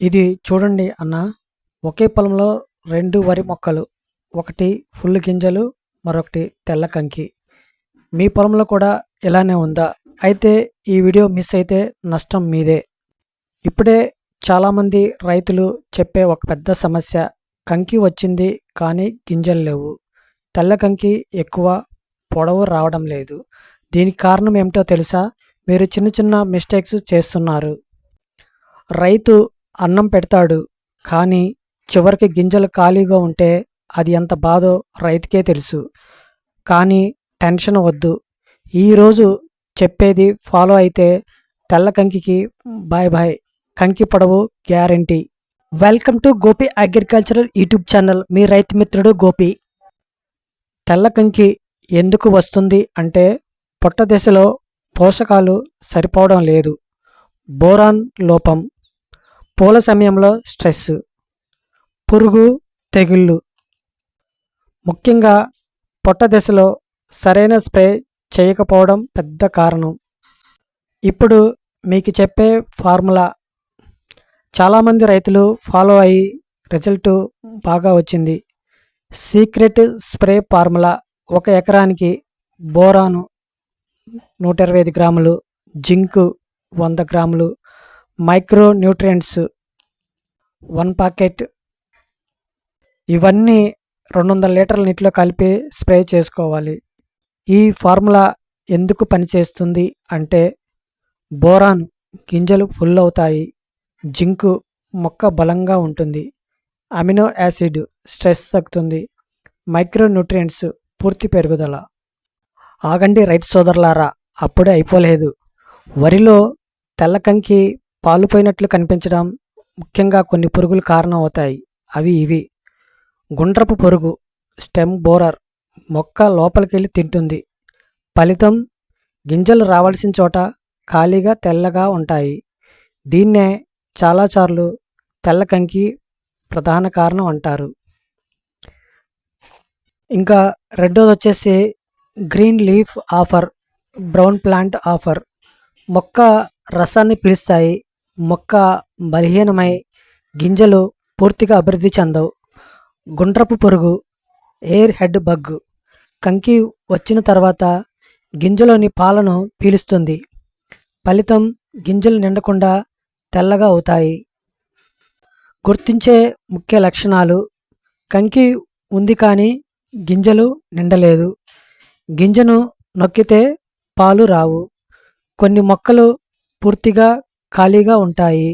ఇది చూడండి అన్న, ఒకే పొలంలో 2 వరి మొక్కలు. ఒకటి ఫుల్ గింజలు, మరొకటి తెల్ల కంకి. మీ పొలంలో కూడా ఇలానే ఉందా? అయితే ఈ వీడియో మిస్ అయితే నష్టం మీదే. ఇప్పుడే చాలామంది రైతులు చెప్పే ఒక పెద్ద సమస్య, కంకి వచ్చింది కానీ గింజలు లేవు. తెల్ల కంకి ఎక్కువ, పొడవు రావడం లేదు. దీనికి కారణం ఏమిటో తెలుసా? మీరు చిన్న చిన్న మిస్టేక్స్ చేస్తున్నారు. రైతు అన్నం పెడతాడు, కానీ చివరికి గింజలు ఖాళీగా ఉంటే అది ఎంత బాధో రైతుకే తెలుసు. కానీ టెన్షన్ వద్దు. ఈరోజు చెప్పేది ఫాలో అయితే తెల్ల కంకికి బాయ్ బాయ్, కంకి పొడవు guarantee. Welcome to Gopi agricultural YouTube channel. మీ రైతు మిత్రుడు గోపి. తెల్ల కంకి ఎందుకు వస్తుంది అంటే, పొట్ట దశలో పోషకాలు సరిపోవడం లేదు, బోరాన్ లోపం, పూల సమయంలో స్ట్రెస్, పురుగు తెగుళ్ళు. ముఖ్యంగా పొట్ట దశలో సరైన స్ప్రే చేయకపోవడం పెద్ద కారణం. ఇప్పుడు మీకు చెప్పే ఫార్ములా చాలామంది రైతులు ఫాలో అయ్యి రిజల్ట్ బాగా వచ్చింది. సీక్రెట్ స్ప్రే ఫార్ములా: 1 ఎకరానికి బోరాను 125 గ్రాములు, జింకు 100 గ్రాములు, మైక్రో న్యూట్రియంట్స్ 1 పాకెట్. ఇవన్నీ 200 లీటర్ల నీటిలో కలిపి స్ప్రే చేసుకోవాలి. ఈ ఫార్ములా ఎందుకు పనిచేస్తుంది అంటే, బోరాన్ గింజలు ఫుల్ అవుతాయి, జింకు మొక్క బలంగా ఉంటుంది, అమినో యాసిడ్ స్ట్రెస్ తగ్గుతుంది, మైక్రో న్యూట్రియంట్స్ పూర్తి పెరుగుదల. ఆగండి రైతు సోదరులారా, అప్పుడే అయిపోలేదు. వరిలో తెల్ల కంకి పాలుపోయినట్లు కనిపించడం ముఖ్యంగా కొన్ని పురుగులు కారణం అవుతాయి. అవి ఇవి: గుండ్రపు పురుగు, స్టెమ్ బోరర్, మొక్క లోపలికెళ్ళి తింటుంది. ఫలితం గింజలు రావాల్సిన చోట ఖాళీగా తెల్లగా ఉంటాయి. దీన్నే చాలాసార్లు తెల్ల కంకి ప్రధాన కారణం అంటారు. ఇంకా రెండోది వచ్చేసి green leaf offer, brown plant offer. మొక్క రసాన్ని పీలుస్తాయి, మొక్క బలహీనమై గింజలు పూర్తిగా అభివృద్ధి చెందవు. గుండ్రపు పురుగు, ఎయిర్ హెడ్ బగ్, కంకి వచ్చిన తర్వాత గింజలోని పాలను పీలుస్తుంది. ఫలితం గింజలు నిండకుండా తెల్లగా అవుతాయి. గుర్తించే ముఖ్య లక్షణాలు: కంకి ఉంది కానీ గింజలు నిండలేదు, గింజను నొక్కితే పాలు రావు, కొన్ని మొక్కలు పూర్తిగా ఖాళీగా ఉంటాయి.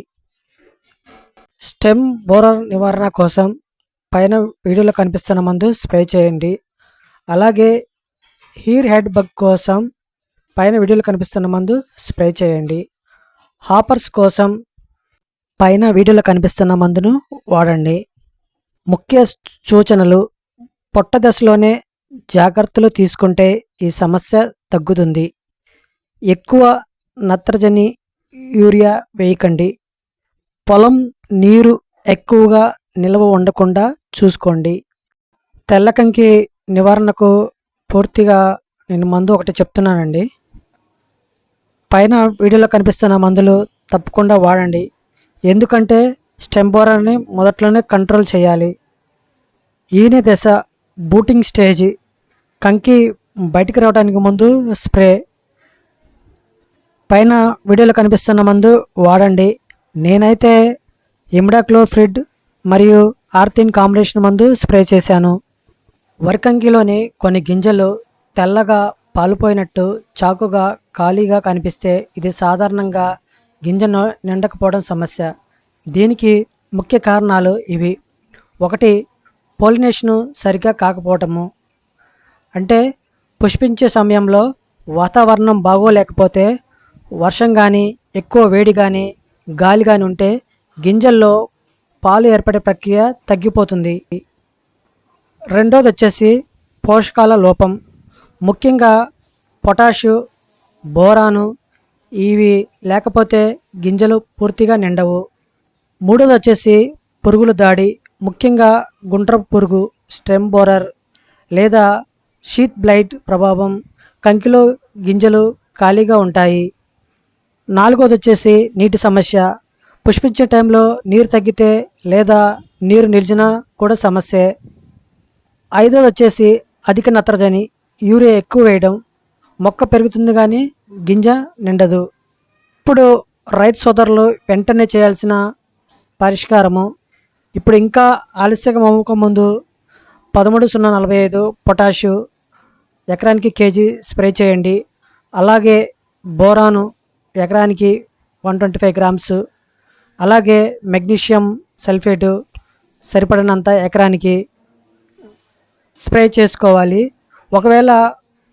స్టెమ్ బోరర్ నివారణ కోసం పైన వీడియోలో కనిపిస్తున్న మందు స్ప్రే చేయండి. అలాగే హీర్ హెడ్ బగ్ కోసం పైన వీడియోలో కనిపిస్తున్న మందు స్ప్రే చేయండి. హాపర్స్ కోసం పైన వీడియోలో కనిపిస్తున్న మందును వాడండి. ముఖ్య సూచనలు: పొట్ట దశలోనే జాగ్రత్తలు తీసుకుంటే ఈ సమస్య తగ్గుతుంది. ఎక్కువ నత్రజని, యూరియా వేయకండి. పొలం నీరు ఎక్కువగా నిల్వ ఉండకుండా చూసుకోండి. తెల్ల కంకి నివారణకు పూర్తిగా నేను మందు ఒకటి చెప్తున్నానండి. పైన వీడియోలో కనిపిస్తున్న మందులు తప్పకుండా వాడండి. ఎందుకంటే స్టెమ్ బోరర్ని మొదట్లోనే కంట్రోల్ చేయాలి. ఈనే దశ, బూటింగ్ స్టేజ్, కంకి బయటికి రావడానికి ముందు స్ప్రే. పైన వీడియోలో కనిపిస్తున్న మందు వాడండి. నేనైతే ఇమిడాక్లోప్రిడ్ మరియు ఆర్థిన్ కాంబినేషన్ మందు స్ప్రే చేశాను. వరికంకిలోని కొన్ని గింజలు తెల్లగా పాలుపోయినట్టు చాకుగా ఖాళీగా కనిపిస్తే ఇది సాధారణంగా గింజ నిండకపోవడం సమస్య. దీనికి ముఖ్య కారణాలు ఇవి: 1, పోలినేషను సరిగ్గా కాకపోవటము. అంటే పుష్పించే సమయంలో వాతావరణం బాగోలేకపోతే, వర్షం కానీ, ఎక్కువ వేడి కానీ, గాలి కానీ ఉంటే గింజల్లో పాలు ఏర్పడే ప్రక్రియ తగ్గిపోతుంది. రెండోది వచ్చేసి పోషకాల లోపం, ముఖ్యంగా పొటాషు, బోరాను. ఇవి లేకపోతే గింజలు పూర్తిగా నిండవు. మూడోది వచ్చేసి పురుగుల దాడి, ముఖ్యంగా గుండ్రపు పురుగు, స్టెమ్ బోరర్ లేదా షీత్ బ్లైట్ ప్రభావం. కంకిలో గింజలు ఖాళీగా ఉంటాయి. నాలుగోది వచ్చేసి నీటి సమస్య, పుష్పించే టైంలో నీరు తగ్గితే లేదా నీరు నిలిచినా కూడా సమస్యే. ఐదోది వచ్చేసి అధిక నత్రజని, యూరియా ఎక్కువ వేయడం. మొక్క పెరుగుతుంది కానీ గింజ నిండదు. ఇప్పుడు రైతు సోదరులు వెంటనే చేయాల్సిన పరిష్కారము, ఇప్పుడు ఇంకా ఆలస్యంగా అవ్వక ముందు 13,045 పొటాషు ఎకరానికి కేజీ స్ప్రే చేయండి. అలాగే బోరాను ఎకరానికి 125 గ్రామ్స్, అలాగే మెగ్నీషియం సల్ఫేటు సరిపడినంత ఎకరానికి స్ప్రే చేసుకోవాలి. ఒకవేళ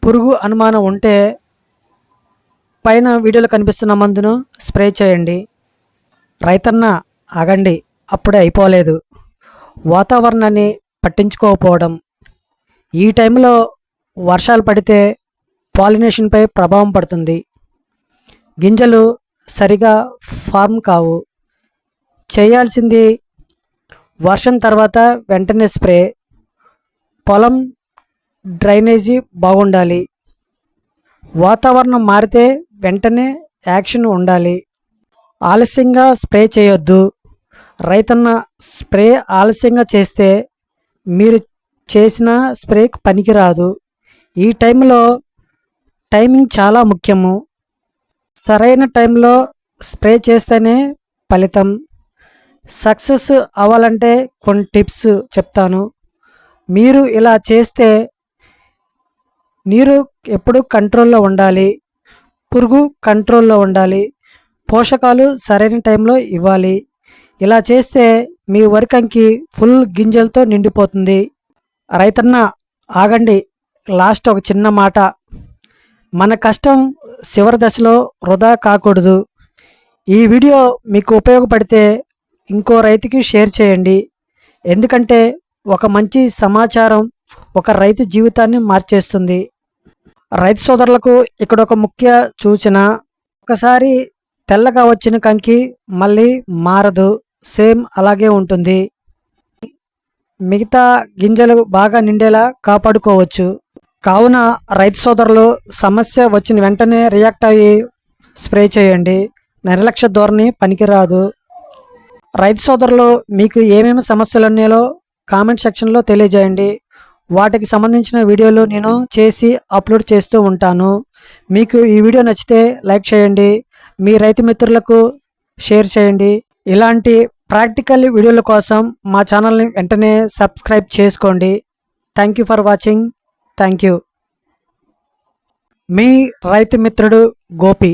పురుగు అనుమానం ఉంటే పైన వీడియోలో కనిపిస్తున్న మందును స్ప్రే చేయండి. రైతన్న ఆగండి, అప్పుడే అయిపోలేదు. వాతావరణాన్ని పట్టించుకోకపోవడం, ఈ టైంలో వర్షాలు పడితే పాలినేషన్పై ప్రభావం పడుతుంది. గింజలు సరిగా ఫార్మ్ కావు. చేయాల్సింది వర్షం తర్వాత వెంటనే స్ప్రే. పొలం డ్రైనేజీ బాగుండాలి. వాతావరణం మారితే వెంటనే యాక్షన్ ఉండాలి. ఆలస్యంగా స్ప్రే చేయొద్దు. రైతన్న స్ప్రే ఆలస్యంగా చేస్తే మీరు చేసిన స్ప్రేకి పనికిరాదు. ఈ టైంలో టైమింగ్ చాలా ముఖ్యము. సరైన టైంలో స్ప్రే చేస్తేనే ఫలితం. సక్సెస్ అవ్వాలంటే కొన్ని టిప్స్ చెప్తాను. మీరు ఇలా చేస్తే నీరు ఎప్పుడు కంట్రోల్లో ఉండాలి, పురుగు కంట్రోల్లో ఉండాలి, పోషకాలు సరైన టైంలో ఇవ్వాలి. ఇలా చేస్తే మీ వరికంకి ఫుల్ గింజలతో నిండిపోతుంది. రైతన్న ఆగండి, లాస్ట్ ఒక చిన్న మాట. మన కష్టం చివరి దశలో వృధా కాకూడదు. ఈ వీడియో మీకు ఉపయోగపడితే ఇంకో రైతుకి షేర్ చేయండి. ఎందుకంటే ఒక మంచి సమాచారం ఒక రైతు జీవితాన్ని మార్చేస్తుంది. రైతు సోదరులకు ఇక్కడ ఒక ముఖ్య సూచన, ఒకసారి తెల్లగా వచ్చిన కంకి మళ్ళీ మారదు, సేమ్ అలాగే ఉంటుంది. మిగతా గింజలు బాగా నిండేలా కాపాడుకోవచ్చు. కావున రైతు సోదరులు సమస్య వచ్చిన వెంటనే రియాక్ట్ అయ్యి స్ప్రే చేయండి. నిర్లక్ష్య ధోరణి పనికిరాదు. రైతు సోదరులు మీకు ఏమేమి సమస్యలు ఉన్నాయో కామెంట్ సెక్షన్లో తెలియజేయండి. వాటికి సంబంధించిన వీడియోలు నేను చేసి అప్లోడ్ చేస్తూ ఉంటాను. మీకు ఈ వీడియో నచ్చితే లైక్ చేయండి, మీ రైతు మిత్రులకు షేర్ చేయండి. ఇలాంటి ప్రాక్టికల్ వీడియోల కోసం మా ఛానల్ని వెంటనే సబ్స్క్రైబ్ చేసుకోండి. Thank you for watching. Thank you. మీ రైతు మిత్రుడు గోపి.